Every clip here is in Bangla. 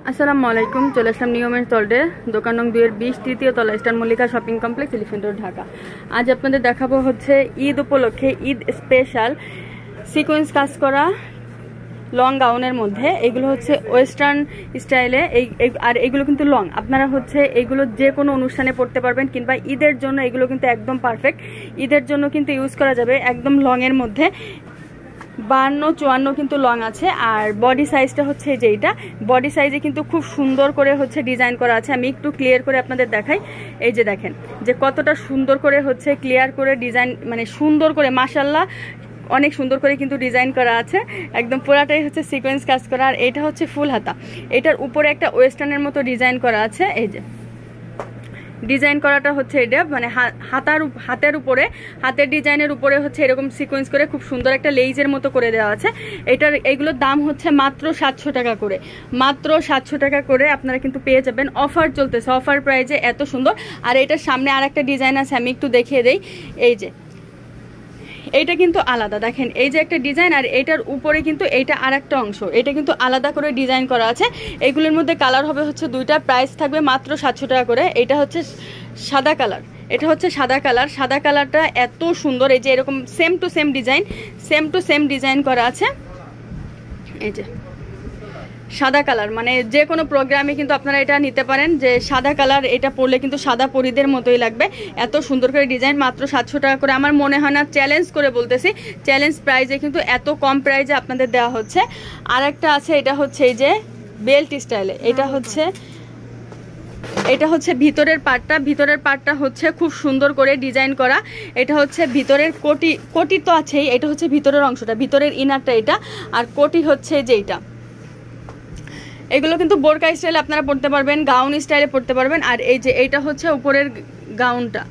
আসসালামু আলাইকুম। চলে আসলাম নিয়মের তলডে, দোকান নং 2-20, তৃতীয় তলা, star Mallika shopping complex, elephant road, Dhaka. আজ আপনাদের দেখাবো হচ্ছে ঈদ উপলক্ষে ঈদ স্পেশাল সিকোয়েন্স কাজ করা লং গাউনের মধ্যে। এগুলো হচ্ছে ওয়েস্টার্ন স্টাইলে, আর এগুলো কিন্তু লং। আপনারা হচ্ছে এগুলো যে কোনো অনুষ্ঠানে পড়তে পারবেন, কিংবা ঈদের জন্য এগুলো কিন্তু একদম পারফেক্ট। ঈদের জন্য কিন্তু ইউজ করা যাবে একদম লংয়ের মধ্যে। 52-54 কিন্তু লং আছে। আর বডি সাইজটা হচ্ছে যে এইটা, বডি সাইজে কিন্তু খুব সুন্দর করে হচ্ছে ডিজাইন করা আছে। আমি একটু ক্লিয়ার করে আপনাদের দেখাই। এই যে দেখেন যে কতটা সুন্দর করে হচ্ছে ক্লিয়ার করে ডিজাইন, মানে সুন্দর করে মাশাআল্লাহ অনেক সুন্দর করে কিন্তু ডিজাইন করা আছে। একদম পুরাটাই হচ্ছে সিকোয়েন্স কাজ করা। আর এটা হচ্ছে ফুল হাতা, এটার উপরে একটা ওয়েস্টার্নের মতো ডিজাইন করা আছে। এই যে ডিজাইন করাটা হচ্ছে এটা, মানে হাতের উপরে, হাতের ডিজাইনের উপরে হচ্ছে এরকম সিকোয়েন্স করে খুব সুন্দর একটা লেইজের মতো করে দেওয়া আছে। এইগুলোর দাম হচ্ছে মাত্র 700 টাকা করে। মাত্র 700 টাকা করে আপনারা কিন্তু পেয়ে যাবেন। অফার চলতেছে, অফার প্রাইজে এত সুন্দর। আর এটার সামনে আর একটা ডিজাইন আছে, আমি একটু দেখিয়ে দেই। এই যে এইটা কিন্তু আলাদা, দেখেন এই যে একটা ডিজাইন, আর এইটার উপরে কিন্তু এইটা আর একটা অংশ, এটা কিন্তু আলাদা করে ডিজাইন করা আছে। এইগুলোর মধ্যে কালার হবে হচ্ছে দুইটা, প্রাইস থাকবে মাত্র 700 টাকা করে। এটা হচ্ছে সাদা কালার, এটা হচ্ছে সাদা কালার। সাদা কালারটা এত সুন্দর, এই যে এরকম সেম টু সেম ডিজাইন করা আছে। এই যে সাদা কালার, মানে যে কোনো প্রোগ্রামে কিন্তু আপনারা এটা নিতে পারেন, যে সাদা কালার এটা পরলে কিন্তু সাদা পরীদের মতোই লাগবে। এত সুন্দর করে ডিজাইন, মাত্র 700 টাকা করে। আমার মনে হয় না, চ্যালেঞ্জ করে বলতেছি, চ্যালেঞ্জ প্রাইজে কিন্তু এত কম প্রাইজে আপনাদের দেওয়া হচ্ছে। আর একটা আছে, এটা হচ্ছে এই যে বেল্ট স্টাইলে। এটা হচ্ছে ভিতরের পার্টটা হচ্ছে খুব সুন্দর করে ডিজাইন করা। এটা হচ্ছে ভিতরের কোটি তো আছেই, এটা হচ্ছে ভিতরের অংশটা, ভিতরের ইনারটা এটা। আর কোটি হচ্ছে যে এইটা। এগুলো কিন্তু বোরকা স্টাইলে আপনারা পড়তে পারবেন, গাউন স্টাইলে পড়তে পারবেন। আর এই যে এইটা হচ্ছে উপরের গাউনটা,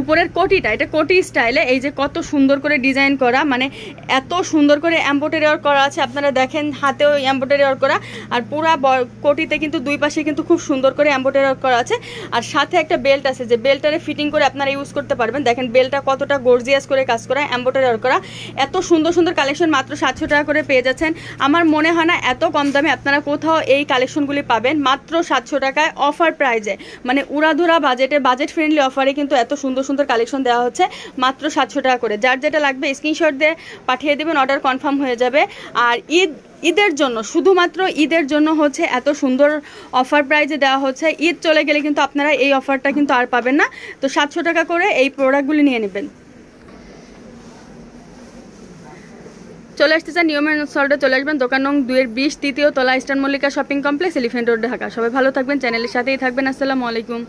উপরের কোটিটা, এটা কোটি স্টাইলে। এই যে কত সুন্দর করে ডিজাইন করা, মানে এত সুন্দর করে এমব্রয়ডারি ওয়ার্ক করা আছে। আপনারা দেখেন হাতেও এমব্রয়ডারি ওয়ার্ক করা। আর পুরা কোটিতে কিন্তু দুই পাশে কিন্তু খুব সুন্দর করে এমব্রয়ডারি ওয়ার্ক করা আছে। আর সাথে একটা বেল্ট আছে, যে বেল্টটারে ফিটিং করে আপনারা ইউজ করতে পারবেন। দেখেন বেল্টটা কতটা গর্জিয়াস করে কাজ করা, এমব্রয়ডারি ওয়ার্ক করা। এত সুন্দর সুন্দর কালেকশন মাত্র 700 টাকা করে পেয়ে যাচ্ছেন। আমার মনে হয় না এত কম দামে আপনারা কোথাও এই কালেকশনগুলি পাবেন। মাত্র 700 টাকায় অফার প্রাইজে, মানে উড়াধুরা বাজেটে, বাজেট ফ্রেন্ডলি অফারে কিন্তু এত সুন্দর সুন্দর কালেকশন দেওয়া হচ্ছে মাত্র 700 টাকা করে। যার যেটা লাগবে স্ক্রিনশট দিয়ে পাঠিয়ে দেবেন, অর্ডার কনফার্ম হয়ে যাবে। আর ঈদের জন্য, শুধুমাত্র ঈদের জন্য হচ্ছে এত সুন্দর অফার প্রাইজে দেওয়া হচ্ছে। ঈদ চলে গেলে কিন্তু আপনারা এই অফারটা কিন্তু আর পাবেন না। তো 700 টাকা করে এই প্রোডাক্টগুলি নিয়ে নেবেন। চলে আসতে চান নিয়মের সল্টে, চলে আসবেন দোকান নং 2-20, তৃতীয় তলা, star Mallika shopping complex, elephant road, Dhaka. সবাই ভালো থাকবেন, চ্যানেলের সাথেই থাকবেন। আসসালামু আলাইকুম।